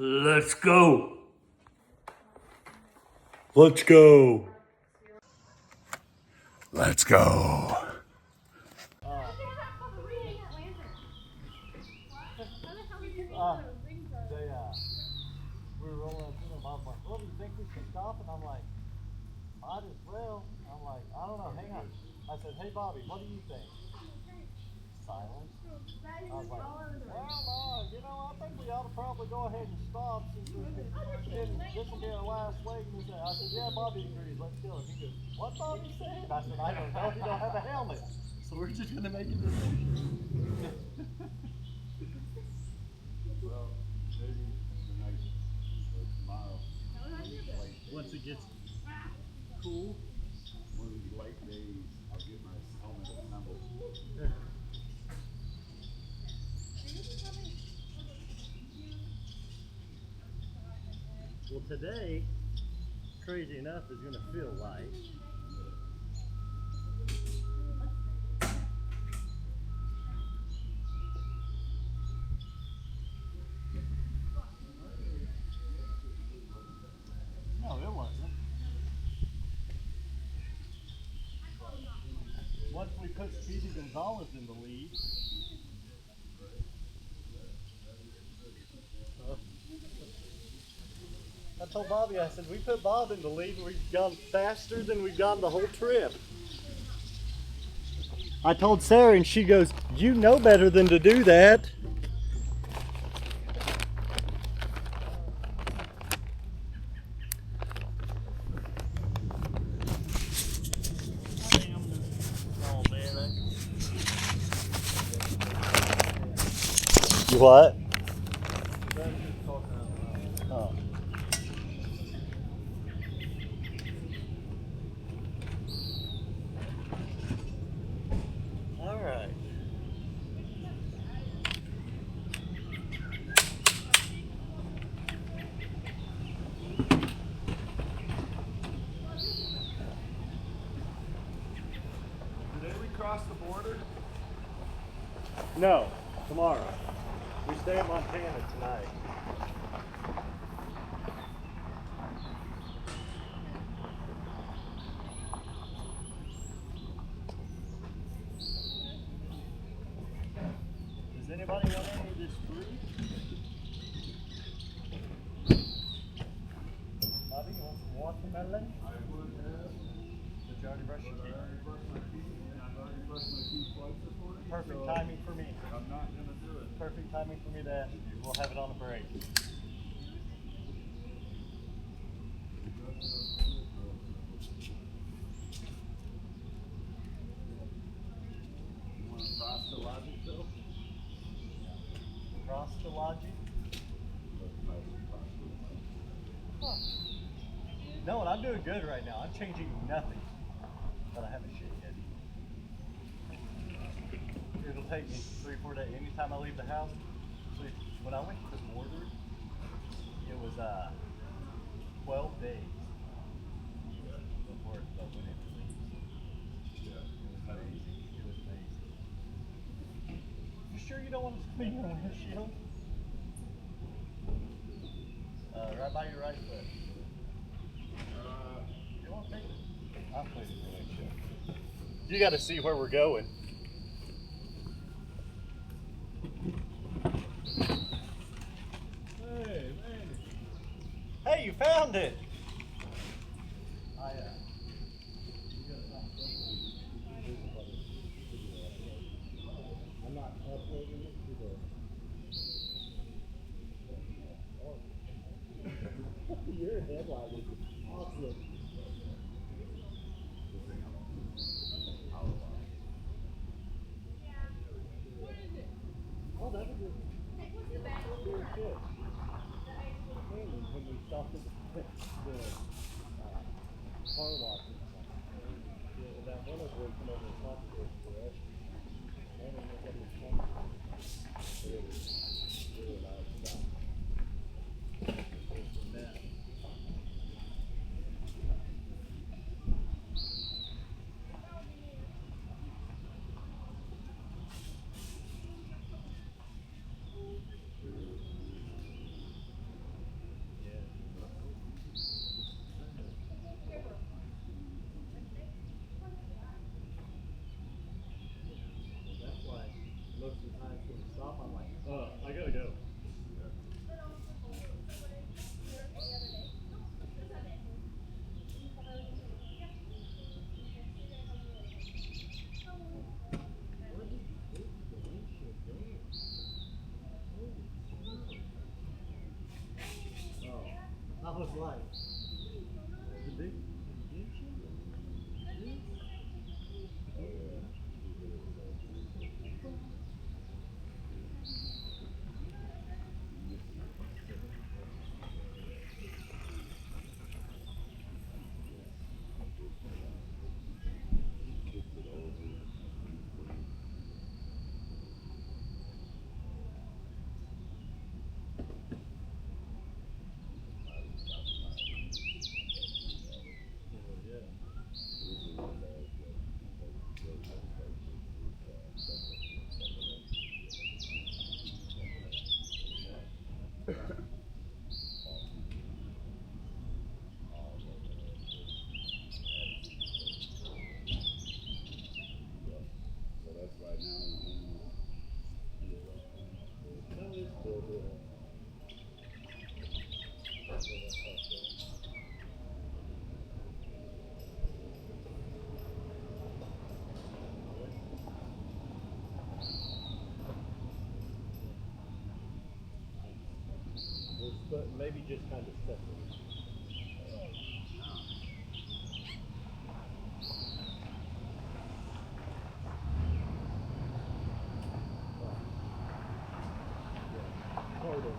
Let's go. Let's go. Let's go. We were rolling up to them. I was like, well, do you think we should stop? And I'm like, might as well. I'm like, I don't know, hang on. I said, hey, Bobby, what do you think? Silence. I was like, well, I think we ought to probably go ahead and stop since this will be our last leg. And I said, yeah, Bobby agrees, let's go. And he goes, what Bobby said? I said, I don't know, he don't have a helmet. So we're just going to make a decision. Well, maybe tonight or tomorrow. Once it gets cool. One of these light days, I'll get my helmet assembled. Well, today, crazy enough, is going to feel light. No, it wasn't. Once we put Speedy Gonzalez in the lead, I told Bobby, I said, we put Bob in the lead and we've gone faster than we've gone the whole trip. I told Sarah and she goes, you know better than to do that. You what? Oh. All right. Today we crossed the border. No, tomorrow. We stay in Montana tonight. Does anybody want any of this fruit? Bobby, you want some watermelon? I would have. Did you already brush your teeth? I already brushed my teeth, and I've already brushed my teeth twice this morning. Perfect so timing for me. I'm not gonna do it. Perfect timing for me to ask you. We'll have it on a break. You want to cross the logic though? Cross the logic? Huh. No, and I'm doing good right now. I'm changing nothing. But I haven't shit yet. It'll take me 3-4 days. Anytime I leave the house. So when I went to the border, it was 12 days before it went into leaves. Yeah. It was amazing. It was amazing. You sure you don't want to clean your windshield? Right by your right foot. You won't take it. I'll clean your windshield. You got to see where we're going. Hey, man. Hey, you found it! I'm not uploading it to the. Your headlight is awesome. Oh, that was good. Good shit. When we stopped at the car wash, that one of them come over and talk to us for us. I don't know what he's talking about. It was really nice stuff. most of the time when we stop, I'm like, I gotta go. I was like, the big So that's right now. but maybe just kind of separate. Part of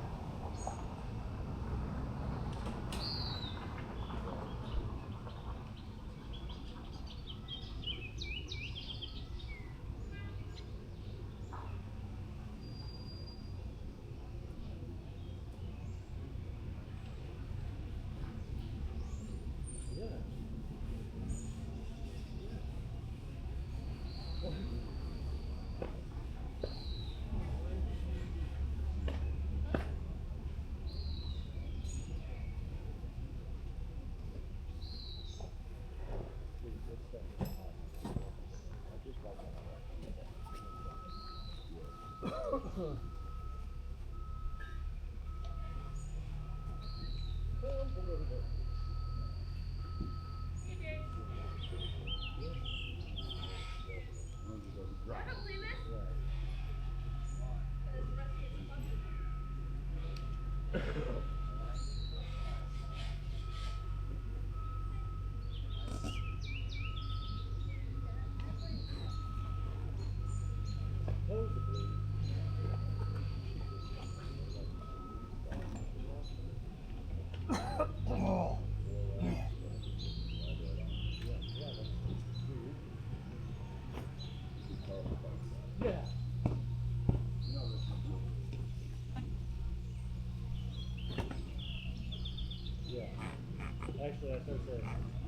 actually, I think that,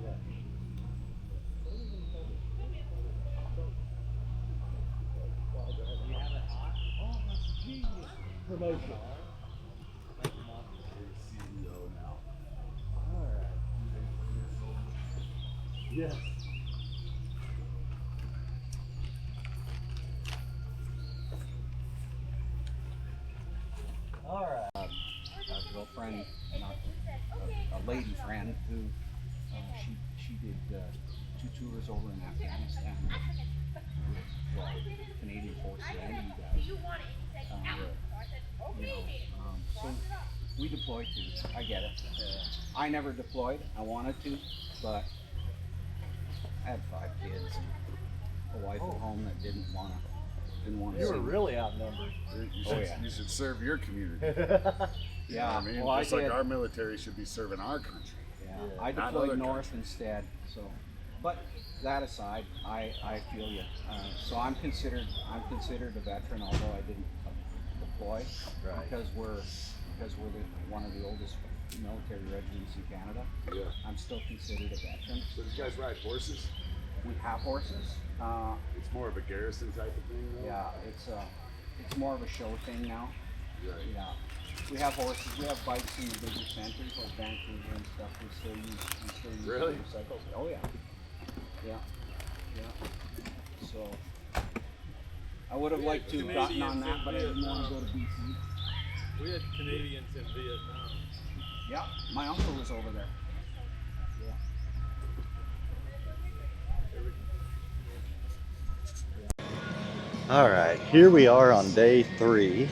yeah. You have it hot? Oh, that's genius. Promotion. CEO now. Alright. Yes. Alright. A girlfriend, not a lady friend who she did 2 tours over in Afghanistan with Canadian Forces and you guys. So we deployed too. I get it. I never deployed. I wanted to, but I had 5 kids and a wife at home that didn't want to You were see me. really outnumbered. You should serve your community. You know what I mean? Well, Just like our military should be serving our country. Yeah, Yeah. I Not deployed other north countries. instead. So, but that aside, I feel you. So I'm considered a veteran, although I didn't deploy Right. because we're one of the oldest military regiments in Canada. Yeah. I'm still considered a veteran. So these guys ride horses? We have horses. It's more of a garrison type of thing, though? Yeah, it's more of a show thing now. Right. Yeah. We have horses. We have bikes in the bigger centers like Vancouver and stuff. We still use Really? motorcycles. Oh yeah. Yeah. Yeah. So I would have liked to have gotten on that, but I didn't want to go to BC. We had Canadians in Vietnam. Yeah, my uncle was over there. All right, here we are on day 3.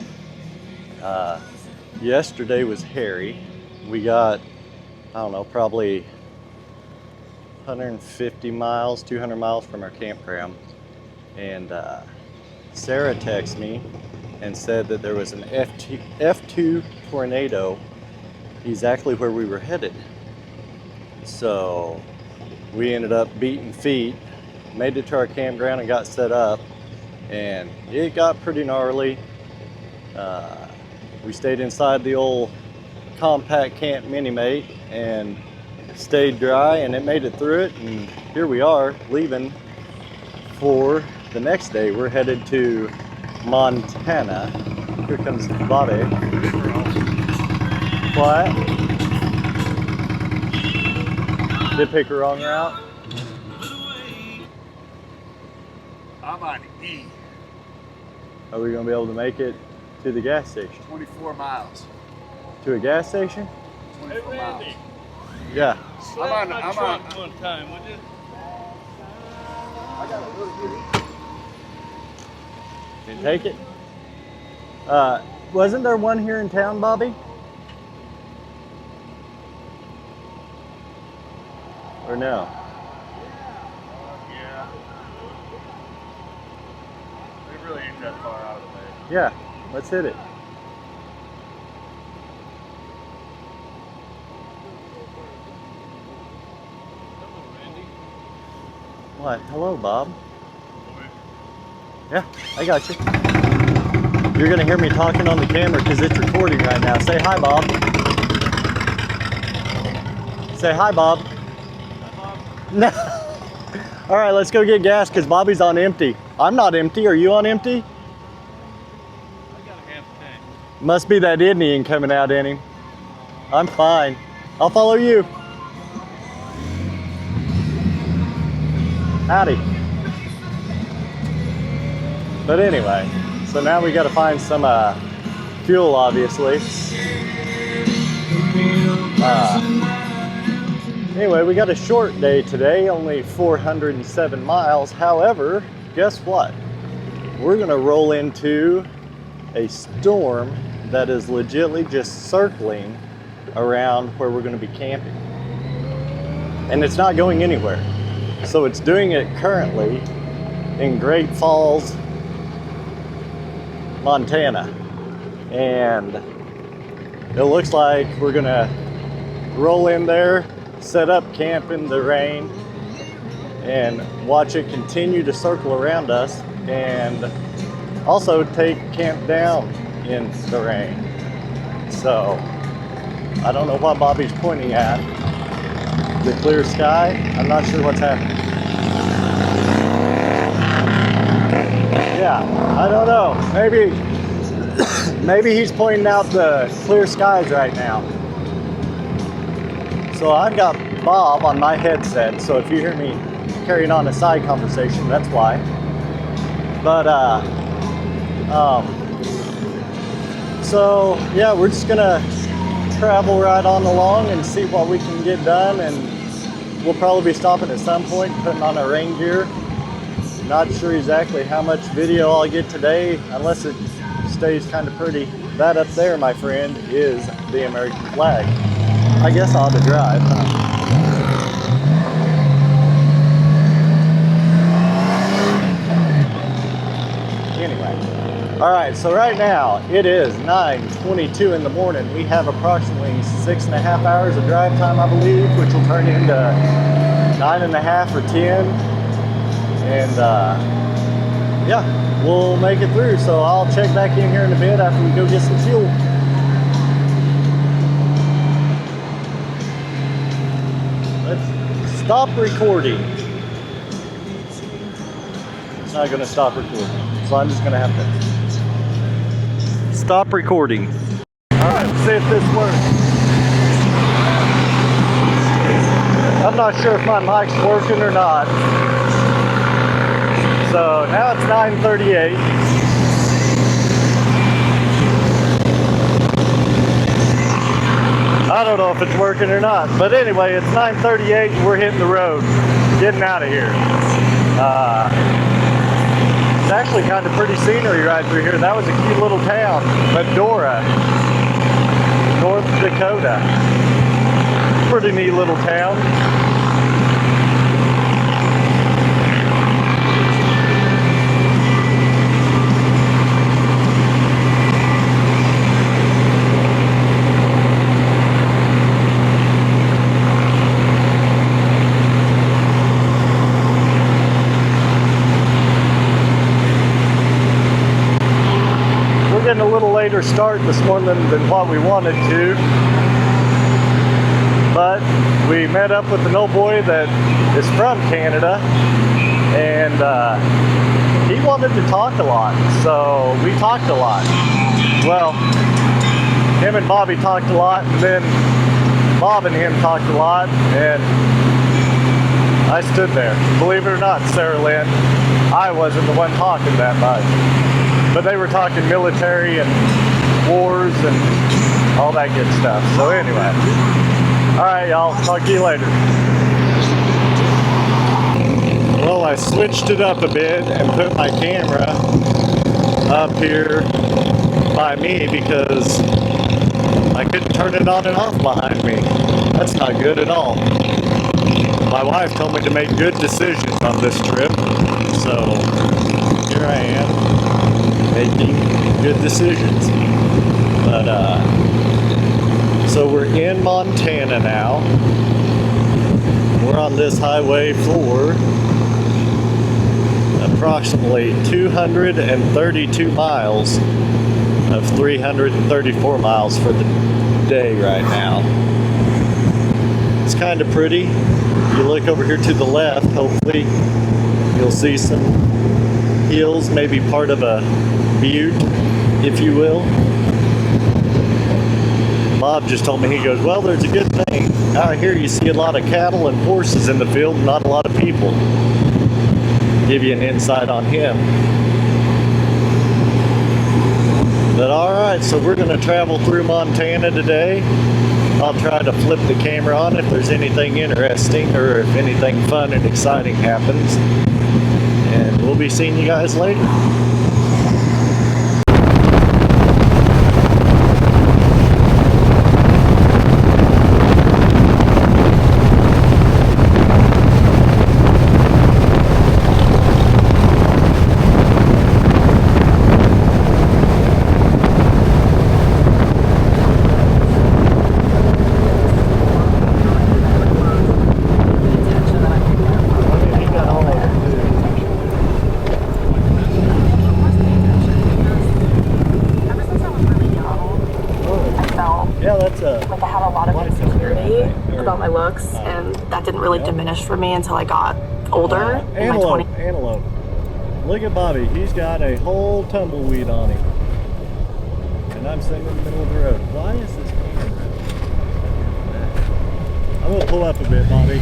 Yesterday was hairy. We got, I don't know, probably 150 miles, 200 miles from our campground. And Sarah texted me and said that there was an F2 tornado exactly where we were headed. So we ended up beating feet, made it to our campground and got set up. And it got pretty gnarly. We stayed inside the old compact camp Mini-Mate and stayed dry, and it made it through it. And here we are leaving for the next day. We're headed to Montana. Here comes Bobby. What? Did pick a wrong route? I'm on E. Are we gonna be able to make it to the gas station? 24 miles. To a gas station? 24 miles. Yeah. Slap my I'm trunk on. one time, would you? I got a really good. Didn't take it. Wasn't there one here in town, Bobby? Or no? Yeah. It really ain't that far out of the way. Yeah, let's hit it. Hello, Randy. What? Hello, Bob. Yeah, I got you. You're gonna hear me talking on the camera because it's recording right now. Say hi, Bob. Say hi, Bob. No. All right, let's go get gas because Bobby's on empty. I'm not empty. Are you on empty? I got a half tank. Must be that Indian coming out in him. I'm fine. I'll follow you. Howdy. But anyway, so now we got to find some fuel, obviously. Anyway, we got a short day today, only 407 miles. However, guess what? We're gonna roll into a storm that is legitly just circling around where we're gonna be camping. And it's not going anywhere. So it's doing it currently in Great Falls, Montana. And it looks like we're gonna roll in there, set up camp in the rain, and watch it continue to circle around us, and also take camp down in the rain. So I don't know what Bobby's pointing at. The clear sky, I'm not sure what's happening. Yeah, I don't know. Maybe he's pointing out the clear skies right now. So I've got Bob on my headset, so if you hear me carrying on a side conversation, that's why. But so yeah, we're just gonna travel right on along and see what we can get done, and we'll probably be stopping at some point, putting on our rain gear. Not sure exactly how much video I'll get today, unless it stays kind of pretty. That up there, my friend, is the American flag. I guess I ought to drive, huh? Anyway, all right, so right now it is 9:22 in the morning. We have approximately 6.5 hours of drive time, I believe, which will turn into 9.5 or 10. And yeah, we'll make it through. So I'll check back in here in a bit after we go get some fuel. Let's stop recording. It's not gonna stop recording. So I'm just gonna have to stop recording. All right, let's see if this works. I'm not sure if my mic's working or not. So now it's 9:38. I don't know if it's working or not. But anyway, it's 9:38 and we're hitting the road, getting out of here. It's actually kind of pretty scenery right through here. That was a cute little town, Medora, North Dakota. Pretty neat little town. A little later start this morning than what we wanted to, but we met up with an old boy that is from Canada, and he wanted to talk a lot, so we talked a lot. Well, him and Bobby talked a lot, and then Bob and him talked a lot, and I stood there. Believe it or not, Sarah Lynn, I wasn't the one talking that much. But they were talking military and wars and all that good stuff. So anyway, all right, y'all. Talk to you later. Well, I switched it up a bit and put my camera up here by me because I couldn't turn it on and off behind me. That's not good at all. My wife told me to make good decisions on this trip, so here I am. Making good decisions. But so we're in Montana now. We're on this highway for approximately 232 miles of 334 miles for the day right now. It's kind of pretty. You look over here to the left, hopefully you'll see some hills, maybe part of a butte, if you will. Bob just told me, he goes, well, there's a good thing. Out here you see a lot of cattle and horses in the field, not a lot of people. Give you an insight on him. But alright, so we're going to travel through Montana today. I'll try to flip the camera on if there's anything interesting or if anything fun and exciting happens. And we'll be seeing you guys later. Like I had a lot of insecurity about my looks, and that didn't really diminish for me until I got older. In my 20s. Antelope. Look at Bobby. He's got a whole tumbleweed on him. And I'm sitting in the middle of the road. Why is this camera? I'm going to pull up a bit, Bobby.